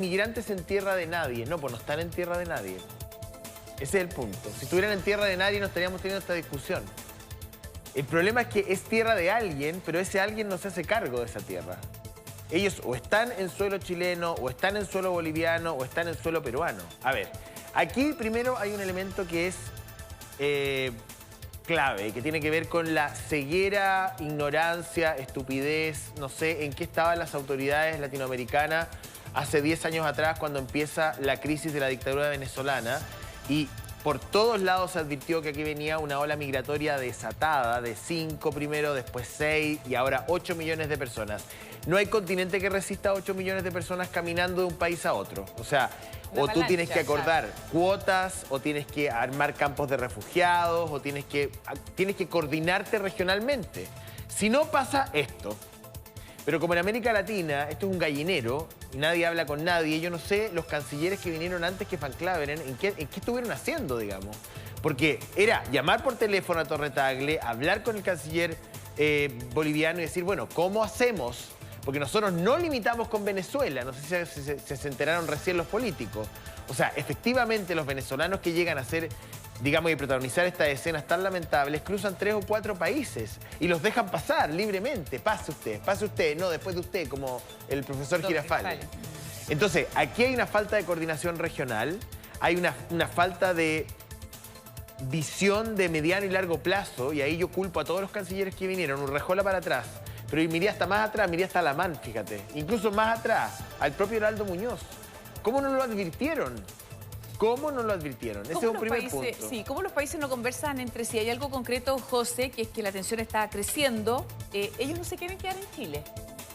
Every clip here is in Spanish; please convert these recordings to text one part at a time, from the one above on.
Migrantes en tierra de nadie. No, pues no están en tierra de nadie. Ese es el punto. Si estuvieran en tierra de nadie no estaríamos teniendo esta discusión. El problema es que es tierra de alguien, pero ese alguien no se hace cargo de esa tierra. Ellos o están en suelo chileno, o están en suelo boliviano, o están en suelo peruano. A ver, aquí primero hay un elemento que es clave, que tiene que ver con la ceguera, ignorancia, estupidez, no sé en qué estaban las autoridades latinoamericanas hace 10 años atrás cuando empieza la crisis de la dictadura venezolana y por todos lados se advirtió que aquí venía una ola migratoria desatada de 5 primero, después 6 y ahora 8 millones de personas. No hay continente que resista a 8 millones de personas caminando de un país a otro. O sea, o tú tienes que acordar cuotas, o tienes que armar campos de refugiados, o tienes que coordinarte regionalmente. Si no pasa esto. Pero como en América Latina esto es un gallinero y nadie habla con nadie, yo no sé los cancilleres que vinieron antes que Van Claveren, ¿en qué estuvieron haciendo, digamos? Porque era llamar por teléfono a Torre Tagle, hablar con el canciller boliviano y decir, bueno, ¿cómo hacemos? Porque nosotros no limitamos con Venezuela, no sé si se enteraron recién los políticos. O sea, efectivamente los venezolanos que llegan a ser, digamos, y protagonizar estas escenas tan lamentables, cruzan 3 o 4 países y los dejan pasar libremente. Pase usted, no, después de usted, como el profesor Girafales. Entonces, aquí hay una falta de coordinación regional, hay una falta de visión de mediano y largo plazo, y ahí yo culpo a todos los cancilleres que vinieron, Urrejola para atrás, pero miré hasta más atrás, miré hasta Alamán, fíjate, incluso más atrás, al propio Heraldo Muñoz. ¿Cómo no lo advirtieron? ¿Cómo no lo advirieron? Ese es un primer punto. Sí, ¿cómo los países no conversan entre sí? Hay algo concreto, José, que es que la tensión está creciendo. Ellos no se quieren quedar en Chile.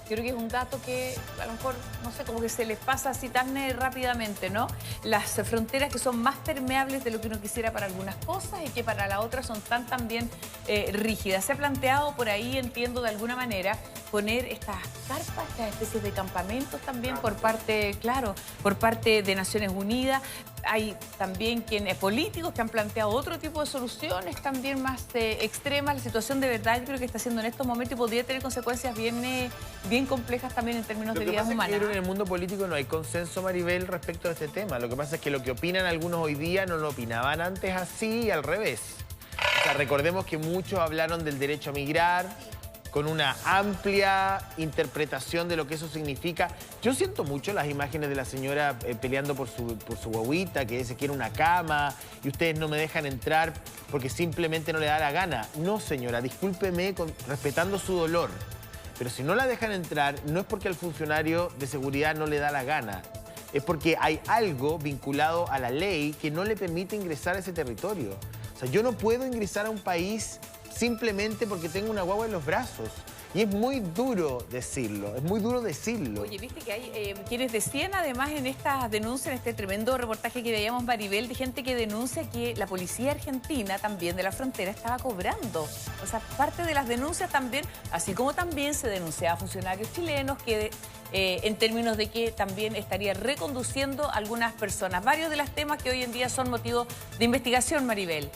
Yo creo que es un dato que a lo mejor, no sé, como que se les pasa así tan rápidamente, ¿no? Las fronteras que son más permeables de lo que uno quisiera para algunas cosas y que para la otra son también rígidas. Se ha planteado por ahí, entiendo de alguna manera, poner estas carpas, estas especies de campamentos también por parte, claro, por parte de Naciones Unidas. Hay también políticos que han planteado otro tipo de soluciones también más extremas. La situación de verdad yo creo que está siendo en estos momentos y podría tener consecuencias bien complejas también en términos de vidas humanas. Yo creo que en el mundo político no hay consenso, Maribel, respecto a este tema. Lo que pasa es que lo que opinan algunos hoy día no lo opinaban antes así y al revés. O sea, recordemos que muchos hablaron del derecho a migrar con una amplia interpretación de lo que eso significa. Yo siento mucho las imágenes de la señora peleando por su guagüita, que se quiere una cama, y ustedes no me dejan entrar porque simplemente no le da la gana. No, señora, discúlpeme respetando su dolor. Pero si no la dejan entrar, no es porque al funcionario de seguridad no le da la gana. Es porque hay algo vinculado a la ley que no le permite ingresar a ese territorio. O sea, yo no puedo ingresar a un país simplemente porque tengo una guagua en los brazos. Y es muy duro decirlo, es muy duro decirlo. Oye, viste que hay quienes decían además en estas denuncias, en este tremendo reportaje que veíamos, Maribel, de gente que denuncia que la policía argentina también de la frontera estaba cobrando. O sea, parte de las denuncias también, así como también se denunciaba a funcionarios chilenos que en términos de que también estaría reconduciendo a algunas personas. Varios de los temas que hoy en día son motivo de investigación, Maribel.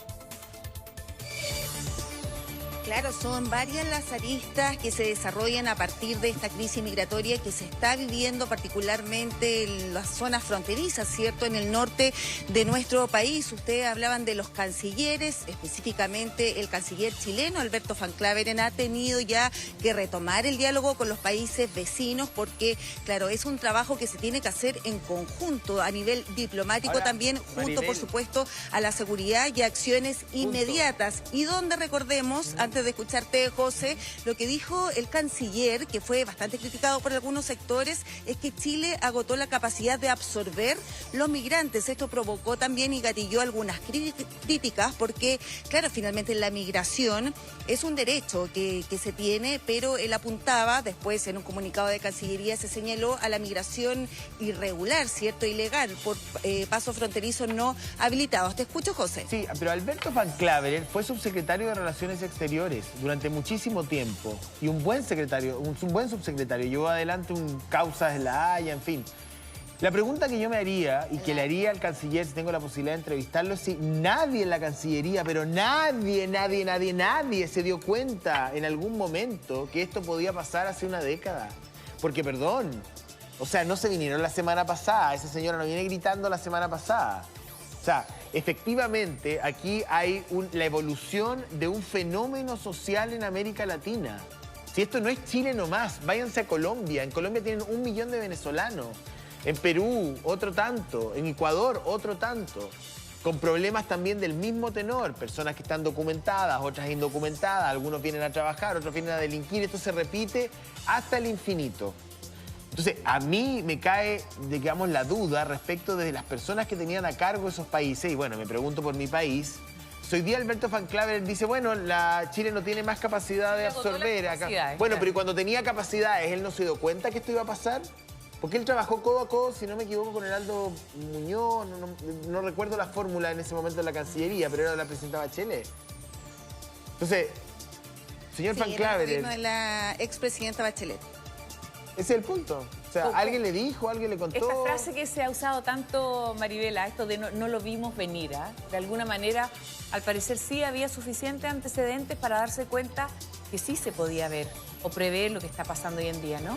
Claro, son varias las aristas que se desarrollan a partir de esta crisis migratoria que se está viviendo particularmente en las zonas fronterizas, ¿cierto? En el norte de nuestro país. Ustedes hablaban de los cancilleres, específicamente el canciller chileno, Alberto Van Claveren, ha tenido ya que retomar el diálogo con los países vecinos porque, claro, es un trabajo que se tiene que hacer en conjunto a nivel diplomático. Ahora, también, junto, Maribel, por supuesto, a la seguridad y acciones inmediatas. Y donde recordemos, antes de escucharte, José, lo que dijo el canciller, que fue bastante criticado por algunos sectores, es que Chile agotó la capacidad de absorber los migrantes. Esto provocó también y gatilló algunas críticas porque, claro, finalmente la migración es un derecho que se tiene, pero él apuntaba, después en un comunicado de Cancillería se señaló a la migración irregular, ¿cierto? Ilegal, por pasos fronterizos no habilitados. Te escucho, José. Sí, pero Alberto Van Claveren fue subsecretario de Relaciones Exteriores durante muchísimo tiempo y un buen secretario, un buen subsecretario, llevó adelante causas en La Haya, en fin. La pregunta que yo me haría y que le haría al canciller si tengo la posibilidad de entrevistarlo es si nadie en la Cancillería, pero nadie se dio cuenta en algún momento que esto podía pasar hace una década. Porque, perdón, O sea, no se vinieron la semana pasada. Esa señora no viene gritando la semana pasada. O sea, efectivamente, aquí hay la evolución de un fenómeno social en América Latina. Si esto no es Chile nomás, váyanse a Colombia. En Colombia tienen 1 millón de venezolanos. En Perú, otro tanto. En Ecuador, otro tanto. Con problemas también del mismo tenor. Personas que están documentadas, otras indocumentadas. Algunos vienen a trabajar, otros vienen a delinquir. Esto se repite hasta el infinito. Entonces, a mí me cae, digamos, la duda respecto de las personas que tenían a cargo esos países. Y bueno, me pregunto por mi país. Hoy día Alberto Van Claver dice, bueno, Chile no tiene más capacidad de absorber acá. Bueno, pero y cuando tenía capacidades, ¿él no se dio cuenta que esto iba a pasar? Porque él trabajó codo a codo, si no me equivoco, con Heraldo Muñoz. No recuerdo la fórmula en ese momento de la Cancillería, pero era la presidenta Bachelet. Entonces, señor Van Claver... el gobierno de la expresidenta Bachelet. Ese es el punto. O sea, ¿alguien le dijo, alguien le contó? Esta frase que se ha usado tanto, Maribela, esto de no lo vimos venir, ¿eh? De alguna manera, al parecer sí había suficientes antecedentes para darse cuenta que sí se podía ver o prever lo que está pasando hoy en día, ¿no?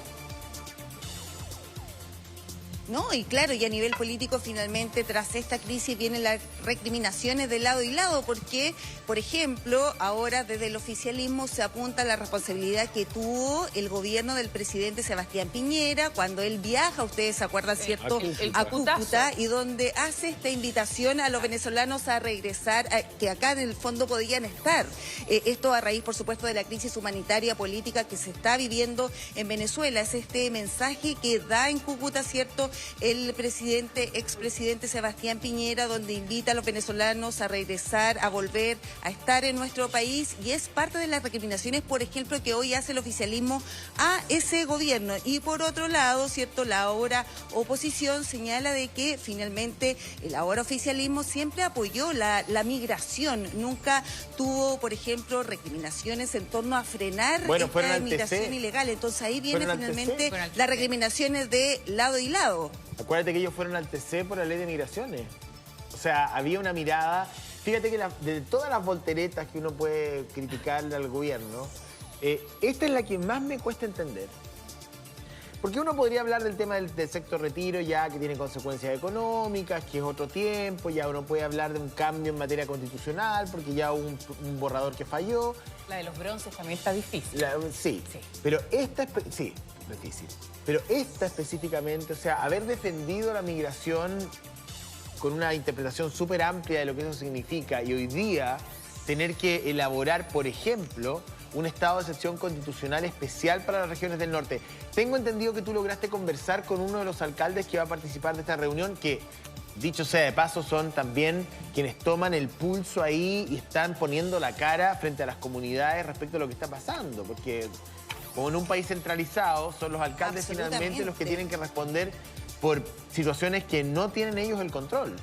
No, y claro, y a nivel político finalmente tras esta crisis vienen las recriminaciones de lado y lado, porque, por ejemplo, ahora desde el oficialismo se apunta a la responsabilidad que tuvo el gobierno del presidente Sebastián Piñera cuando él viaja, ustedes se acuerdan, ¿cierto?, a Cúcuta, y donde hace esta invitación a los venezolanos a regresar, que acá en el fondo podían estar. Esto a raíz, por supuesto, de la crisis humanitaria política que se está viviendo en Venezuela. Es este mensaje que da en Cúcuta, ¿cierto?, el expresidente Sebastián Piñera, donde invita a los venezolanos a regresar, a volver a estar en nuestro país, y es parte de las recriminaciones, por ejemplo, que hoy hace el oficialismo a ese gobierno. Y por otro lado, ¿cierto?, la ahora oposición señala de que finalmente el ahora oficialismo siempre apoyó la migración, nunca tuvo, por ejemplo, recriminaciones en torno a frenar esta migración ilegal. Entonces ahí viene finalmente las recriminaciones de lado y lado. Acuérdate que ellos fueron al TC por la ley de migraciones. O sea, había una mirada... Fíjate que de todas las volteretas que uno puede criticarle al gobierno, esta es la que más me cuesta entender. Porque uno podría hablar del tema del sexto retiro, ya que tiene consecuencias económicas, que es otro tiempo, ya uno puede hablar de un cambio en materia constitucional, porque ya hubo un borrador que falló. La de los bronces también está difícil. Sí, pero esta... Sí, difícil. Pero esta específicamente, o sea, haber defendido la migración con una interpretación súper amplia de lo que eso significa, y hoy día tener que elaborar, por ejemplo, un estado de excepción constitucional especial para las regiones del norte. Tengo entendido que tú lograste conversar con uno de los alcaldes que va a participar de esta reunión, que, dicho sea de paso, son también quienes toman el pulso ahí y están poniendo la cara frente a las comunidades respecto a lo que está pasando, porque... Como en un país centralizado, son los alcaldes finalmente los que tienen que responder por situaciones que no tienen ellos el control.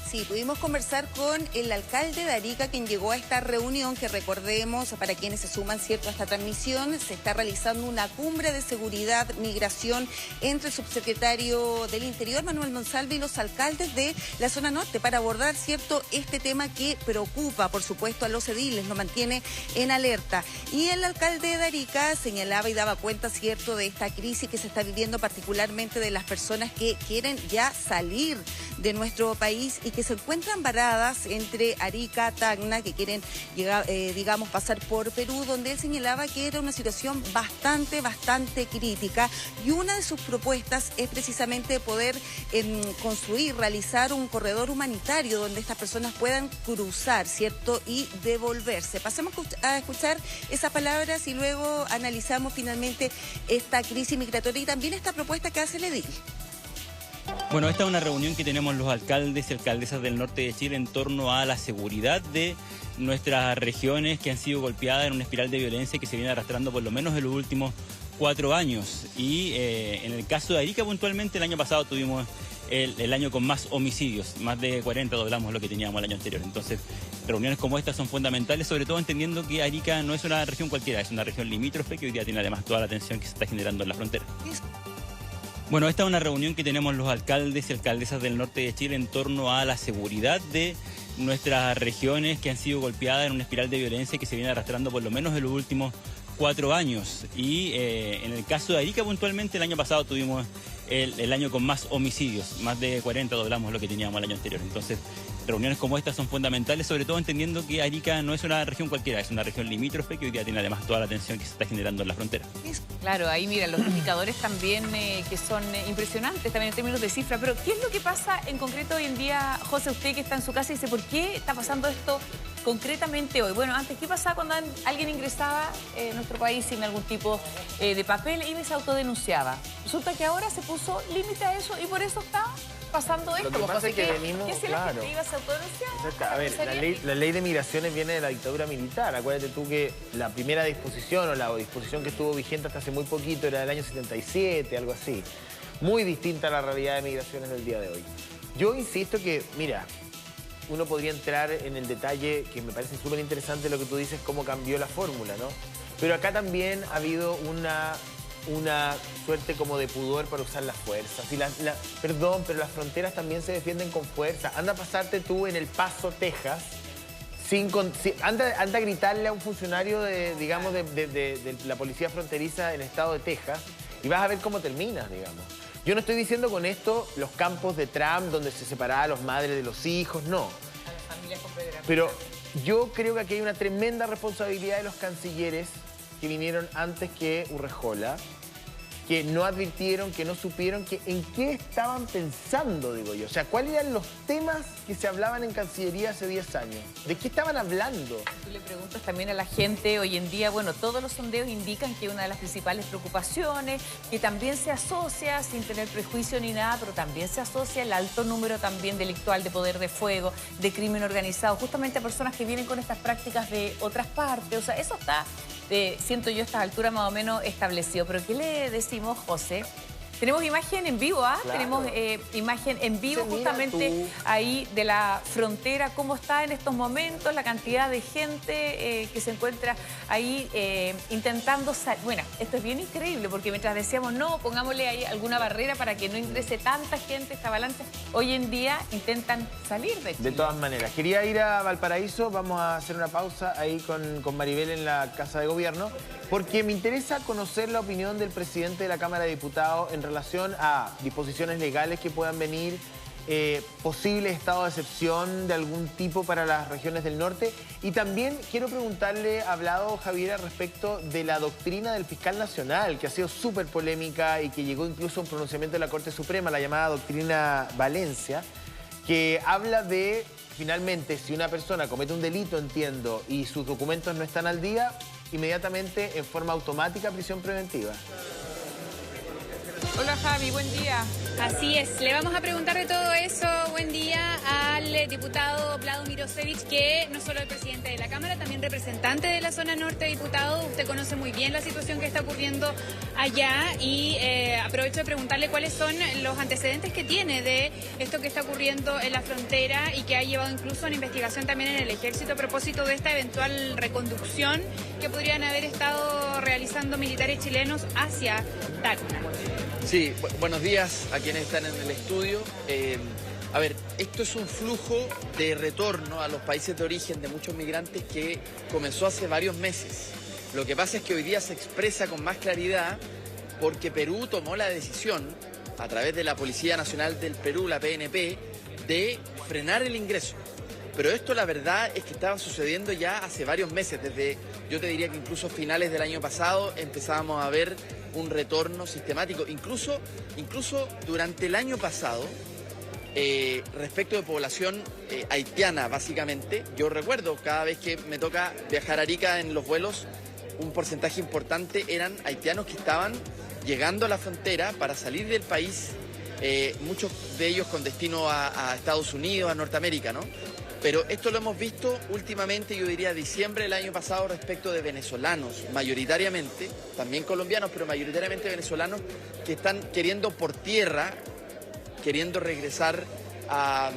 Sí, pudimos conversar con el alcalde de Arica, quien llegó a esta reunión, que recordemos, para quienes se suman, ¿cierto?, a esta transmisión, se está realizando una cumbre de seguridad, migración, entre el subsecretario del Interior, Manuel Monsalve, y los alcaldes de la zona norte, para abordar, ¿cierto?, este tema que preocupa, por supuesto, a los ediles, lo mantiene en alerta. Y el alcalde de Arica señalaba y daba cuenta, ¿cierto?, de esta crisis que se está viviendo, particularmente de las personas que quieren ya salir de nuestro país y que se encuentran varadas entre Arica, Tacna, que quieren llegar, digamos, pasar por Perú, donde él señalaba que era una situación bastante crítica, y una de sus propuestas es precisamente poder realizar un corredor humanitario donde estas personas puedan cruzar, ¿cierto?, y devolverse. Pasemos a escuchar esas palabras y luego analizamos finalmente esta crisis migratoria y también esta propuesta que hace el edil. Bueno, esta es una reunión que tenemos los alcaldes y alcaldesas del norte de Chile en torno a la seguridad de nuestras regiones que han sido golpeadas en una espiral de violencia que se viene arrastrando por lo menos en los últimos 4 años. Y en el caso de Arica puntualmente, el año pasado tuvimos el año con más homicidios, más de 40, doblamos lo que teníamos el año anterior. Entonces, reuniones como estas son fundamentales, sobre todo entendiendo que Arica no es una región cualquiera, es una región limítrofe que hoy día tiene además toda la tensión que se está generando en la frontera. Bueno, esta es una reunión que tenemos los alcaldes y alcaldesas del norte de Chile en torno a la seguridad de nuestras regiones que han sido golpeadas en una espiral de violencia que se viene arrastrando por lo menos en los últimos 4 años. Y en el caso de Arica puntualmente, el año pasado tuvimos el año con más homicidios, más de 40, doblamos lo que teníamos el año anterior. Entonces, reuniones como estas son fundamentales, sobre todo entendiendo que Arica no es una región cualquiera, es una región limítrofe que hoy día tiene además toda la tensión que se está generando en la frontera. Claro, ahí mira, los indicadores también que son impresionantes también en términos de cifras, pero ¿qué es lo que pasa en concreto hoy en día, José, usted que está en su casa y dice, ¿por qué está pasando esto concretamente hoy? Bueno, antes, ¿qué pasaba cuando alguien ingresaba en nuestro país sin algún tipo de papel y se autodenunciaba? Resulta que ahora se puso límite a eso y por eso está pasando esto. Lo que pasa es que venimos, ¿qué si claro. la gente iba a se autodenunciar? A ver, la ley de migraciones viene de la dictadura militar. Acuérdate tú que la primera disposición o la disposición que estuvo vigente hasta hace muy poquito era del año 77, algo así. Muy distinta a la realidad de migraciones del día de hoy. Yo insisto que, mira, uno podría entrar en el detalle, que me parece súper interesante lo que tú dices, cómo cambió la fórmula, ¿no? Pero acá también ha habido una suerte como de pudor para usar las fuerzas. Y perdón, pero las fronteras también se defienden con fuerza. Anda a pasarte tú en El Paso, Texas, anda a gritarle a un funcionario digamos, de la policía fronteriza en el estado de Texas y vas a ver cómo terminas, digamos. Yo no estoy diciendo con esto los campos de Trump donde se separaba a los madres de los hijos, no. A las familias confederadas. Pero yo creo que aquí hay una tremenda responsabilidad de los cancilleres que vinieron antes que Urrejola, que no advirtieron, que no supieron en qué estaban pensando, digo yo. O sea, ¿cuáles eran los temas que se hablaban en Cancillería hace 10 años? ¿De qué estaban hablando? Tú le preguntas también a la gente hoy en día, bueno, todos los sondeos indican que una de las principales preocupaciones, que también se asocia, sin tener prejuicio ni nada, pero también se asocia el alto número también delictual de poder de fuego, de crimen organizado, justamente a personas que vienen con estas prácticas de otras partes. O sea, eso está, siento yo, a estas alturas más o menos establecido. Pero ¿qué le decimos, José? Tenemos imagen en vivo, ¿ah? Claro. Tenemos imagen en vivo justamente ahí de la frontera, cómo está en estos momentos, la cantidad de gente que se encuentra ahí intentando salir. Bueno, esto es bien increíble porque mientras decíamos, no, pongámosle ahí alguna barrera para que no ingrese tanta gente, esta avalancha, hoy en día intentan salir de Chile. De todas maneras, quería ir a Valparaíso, vamos a hacer una pausa ahí con Maribel en la Casa de Gobierno, porque me interesa conocer la opinión del presidente de la Cámara de Diputados en relación a disposiciones legales que puedan venir, posible estado de excepción de algún tipo para las regiones del norte. Y también quiero preguntarle, ha hablado Javiera respecto de la doctrina del fiscal nacional, que ha sido súper polémica y que llegó incluso a un pronunciamiento de la Corte Suprema, la llamada doctrina Valencia, que habla de, finalmente, si una persona comete un delito, entiendo, y sus documentos no están al día, inmediatamente, en forma automática, prisión preventiva. Hola Javi, buen día. Así es, le vamos a preguntar de todo eso, buen día, al diputado Vlado Mirosevich, que no solo es presidente de la Cámara, también representante de la zona norte, diputado. Usted conoce muy bien la situación que está ocurriendo allá y aprovecho de preguntarle cuáles son los antecedentes que tiene de esto que está ocurriendo en la frontera y que ha llevado incluso a una investigación también en el Ejército a propósito de esta eventual reconducción que podrían haber estado realizando militares chilenos hacia Tacna. Sí, buenos días a quienes están en el estudio. A ver, esto es un flujo de retorno a los países de origen de muchos migrantes que comenzó hace varios meses. Lo que pasa es que hoy día se expresa con más claridad porque Perú tomó la decisión, a través de la Policía Nacional del Perú, la PNP, de frenar el ingreso. Pero esto la verdad es que estaba sucediendo ya hace varios meses, desde, yo te diría que incluso finales del año pasado empezábamos a ver un retorno sistemático, incluso durante el año pasado, respecto de población haitiana básicamente. Yo recuerdo cada vez que me toca viajar a Arica en los vuelos, un porcentaje importante eran haitianos que estaban llegando a la frontera para salir del país, muchos de ellos con destino a Estados Unidos, a Norteamérica, ¿no? Pero esto lo hemos visto últimamente, yo diría diciembre del año pasado, respecto de venezolanos, mayoritariamente, también colombianos, pero mayoritariamente venezolanos, que están queriendo por tierra, queriendo regresar a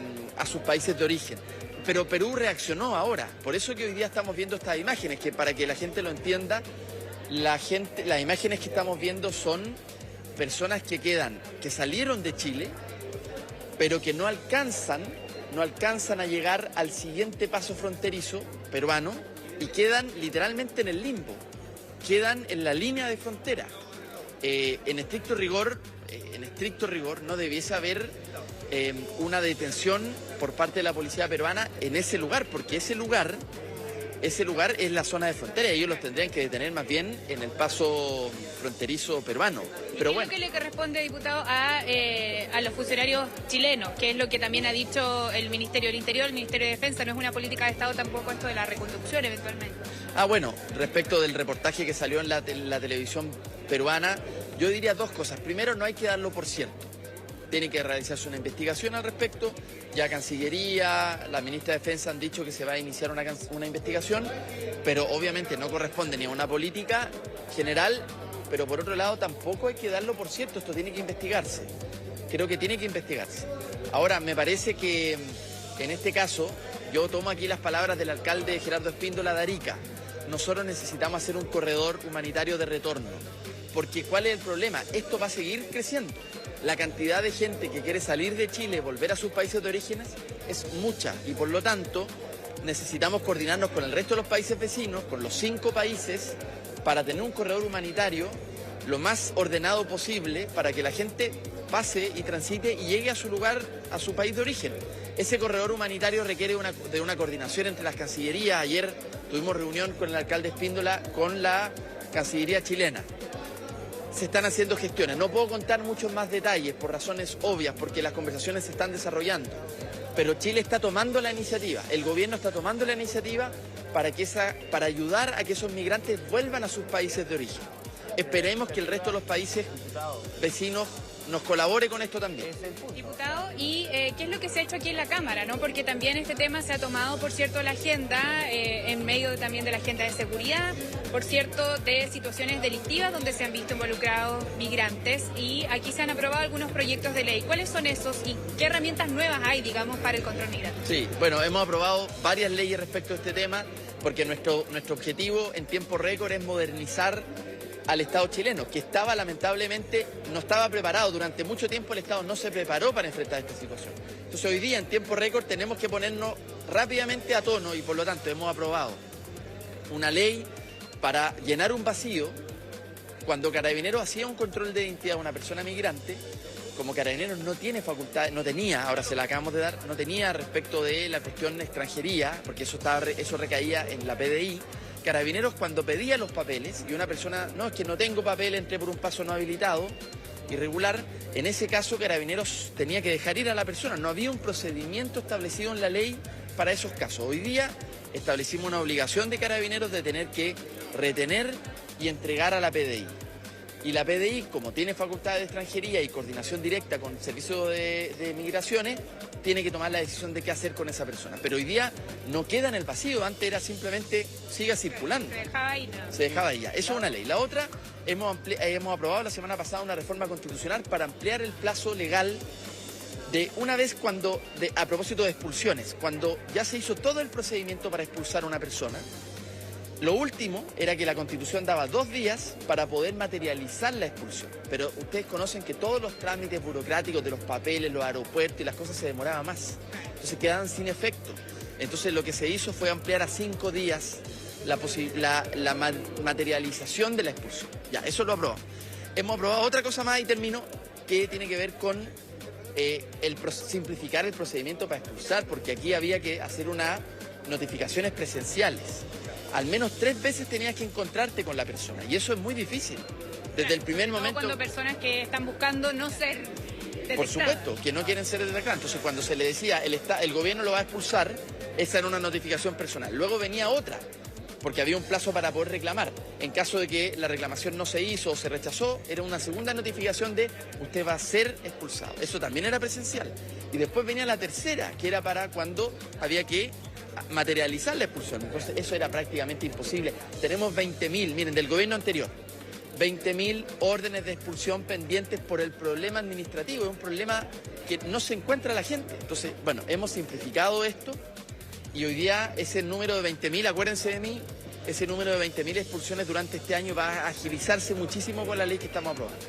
sus países de origen. Pero Perú reaccionó ahora, por eso que hoy día estamos viendo estas imágenes, que para que la gente lo entienda, las imágenes que estamos viendo son personas que salieron de Chile, pero que no alcanzan a llegar al siguiente paso fronterizo peruano y quedan literalmente en el limbo. quedan en la línea de frontera. En estricto rigor no debiese haber una detención por parte de la policía peruana en ese lugar, porque ese lugar es la zona de frontera y ellos los tendrían que detener más bien en el paso fronterizo peruano. Pero bueno. ¿Qué es lo que le corresponde, diputado, a los funcionarios chilenos? Que es lo que también ha dicho el Ministerio del Interior, el Ministerio de Defensa. No es una política de Estado tampoco esto de la reconducción eventualmente. Bueno, respecto del reportaje que salió en la televisión peruana, yo diría dos cosas. Primero, no hay que darlo por cierto. Tiene que realizarse una investigación al respecto. Ya Cancillería, la ministra de Defensa han dicho que se va a iniciar una investigación, pero obviamente no corresponde ni a una política general, pero por otro lado tampoco hay que darlo por cierto, esto tiene que investigarse. Creo que tiene que investigarse. Ahora, me parece que en este caso, yo tomo aquí las palabras del alcalde Gerardo Espíndola de Arica. Nosotros necesitamos hacer un corredor humanitario de retorno, porque ¿cuál es el problema? Esto va a seguir creciendo. La cantidad de gente que quiere salir de Chile, volver a sus países de orígenes, es mucha y por lo tanto necesitamos coordinarnos con el resto de los países vecinos, con los 5 países, para tener un corredor humanitario lo más ordenado posible para que la gente pase y transite y llegue a su lugar, a su país de origen. Ese corredor humanitario requiere de una coordinación entre las cancillerías. Ayer tuvimos reunión con el alcalde Espíndola con la Cancillería chilena. Se están haciendo gestiones. No puedo contar muchos más detalles por razones obvias, porque las conversaciones se están desarrollando. Pero Chile está tomando la iniciativa, el gobierno está tomando la iniciativa para ayudar a que esos migrantes vuelvan a sus países de origen. Esperemos que el resto de los países vecinos nos colabore con esto también. Diputado, ¿y qué es lo que se ha hecho aquí en la Cámara, no? Porque también este tema se ha tomado, por cierto, la agenda, en medio también de la agenda de seguridad, por cierto, de situaciones delictivas donde se han visto involucrados migrantes, y aquí se han aprobado algunos proyectos de ley. ¿Cuáles son esos y qué herramientas nuevas hay, digamos, para el control migratorio? Sí, bueno, hemos aprobado varias leyes respecto a este tema, porque nuestro objetivo en tiempo récord es modernizar al Estado chileno, que lamentablemente no estaba preparado. Durante mucho tiempo el Estado no se preparó para enfrentar esta situación. Entonces hoy día en tiempo récord tenemos que ponernos rápidamente a tono y por lo tanto hemos aprobado una ley para llenar un vacío. Cuando Carabineros hacía un control de identidad a una persona migrante, como Carabineros no tiene facultad, no tenía, ahora se la acabamos de dar, no tenía respecto de la cuestión de extranjería, porque eso recaía en la PDI. Carabineros, cuando pedía los papeles y una persona, no, es que no tengo papel, entré por un paso no habilitado, irregular, en ese caso Carabineros tenía que dejar ir a la persona. No había un procedimiento establecido en la ley para esos casos. Hoy día establecimos una obligación de Carabineros de tener que retener y entregar a la PDI. Y la PDI, como tiene facultad de extranjería y coordinación directa con el Servicio de Migraciones, tiene que tomar la decisión de qué hacer con esa persona. Pero hoy día no queda en el vacío, antes era simplemente siga circulando. Se dejaba ahí ya. Eso es una ley. La otra, hemos aprobado la semana pasada una reforma constitucional para ampliar el plazo legal de una vez a propósito de expulsiones, cuando ya se hizo todo el procedimiento para expulsar a una persona. Lo último era que la Constitución daba 2 días para poder materializar la expulsión. Pero ustedes conocen que todos los trámites burocráticos de los papeles, los aeropuertos y las cosas se demoraban más. Entonces quedaban sin efecto. Entonces lo que se hizo fue ampliar a 5 días la materialización de la expulsión. Ya, eso lo aprobamos. Hemos aprobado otra cosa más y termino, que tiene que ver con simplificar el procedimiento para expulsar, porque aquí había que hacer unas notificaciones presenciales. Al menos 3 veces tenías que encontrarte con la persona y eso es muy difícil. Desde el primer momento... Cuando personas que están buscando no ser detectadas. Por supuesto, que no quieren ser detectadas. Entonces cuando se le decía el gobierno lo va a expulsar, esa era una notificación personal. Luego venía otra, porque había un plazo para poder reclamar. En caso de que la reclamación no se hizo o se rechazó, era una segunda notificación de usted va a ser expulsado. Eso también era presencial. Y después venía la tercera, que era para cuando había que materializar la expulsión. Entonces eso era prácticamente imposible. Tenemos 20.000, miren, del gobierno anterior, 20.000 órdenes de expulsión pendientes por el problema administrativo. Es un problema que no se encuentra la gente. Entonces, bueno, hemos simplificado esto y hoy día ese número de 20.000, acuérdense de mí, ese número de 20.000 expulsiones durante este año va a agilizarse muchísimo con la ley que estamos aprobando.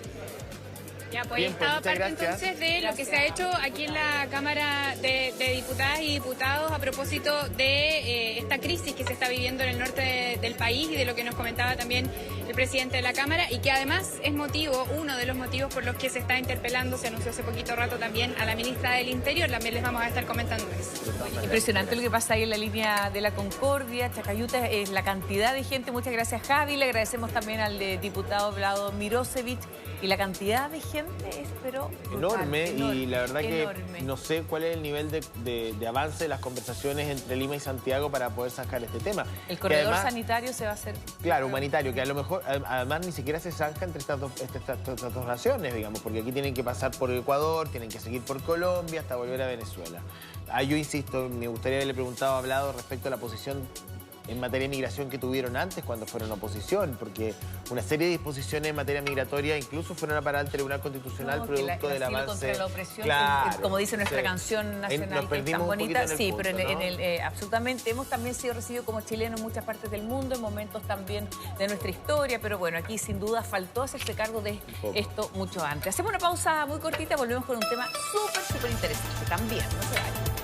Ya, pues Bien, pues, estaba muchas parte gracias. entonces de lo que se ha hecho aquí en la Cámara de Diputadas y Diputados a propósito de esta crisis que se está viviendo en el norte del país y de lo que nos comentaba también el presidente de la Cámara y que además es uno de los motivos por los que se está interpelando, se anunció hace poquito rato también a la ministra del Interior, también les vamos a estar comentando eso. Impresionante lo que pasa ahí en la línea de la Concordia, Chacayuta, es la cantidad de gente. Muchas gracias, Javi. Le agradecemos también al diputado Vlado Mirosevic. Y la cantidad de gente es, pero brutal, enorme, y la verdad enorme. que no sé cuál es el nivel de avance de las conversaciones entre Lima y Santiago para poder sacar este tema. El corredor además, sanitario se va a hacer... Claro, humanitario, que a lo mejor además ni siquiera se zanja entre estas dos naciones, digamos, porque aquí tienen que pasar por Ecuador, tienen que seguir por Colombia hasta volver a Venezuela. Yo insisto, me gustaría haberle preguntado a Vlado respecto a la posición en materia de migración que tuvieron antes cuando fueron oposición, porque una serie de disposiciones en materia migratoria incluso fueron a parar al Tribunal Constitucional producto del avance. Contra la opresión, claro, como dice nuestra sí. canción nacional, Nos que es tan perdimos un bonita. poquito en el Sí, punto, pero ¿no? absolutamente hemos también sido recibidos como chilenos en muchas partes del mundo, en momentos también de nuestra historia, pero bueno, aquí sin duda faltó hacerse cargo de esto mucho antes. Hacemos una pausa muy cortita, volvemos con un tema súper interesante también, no se vayan.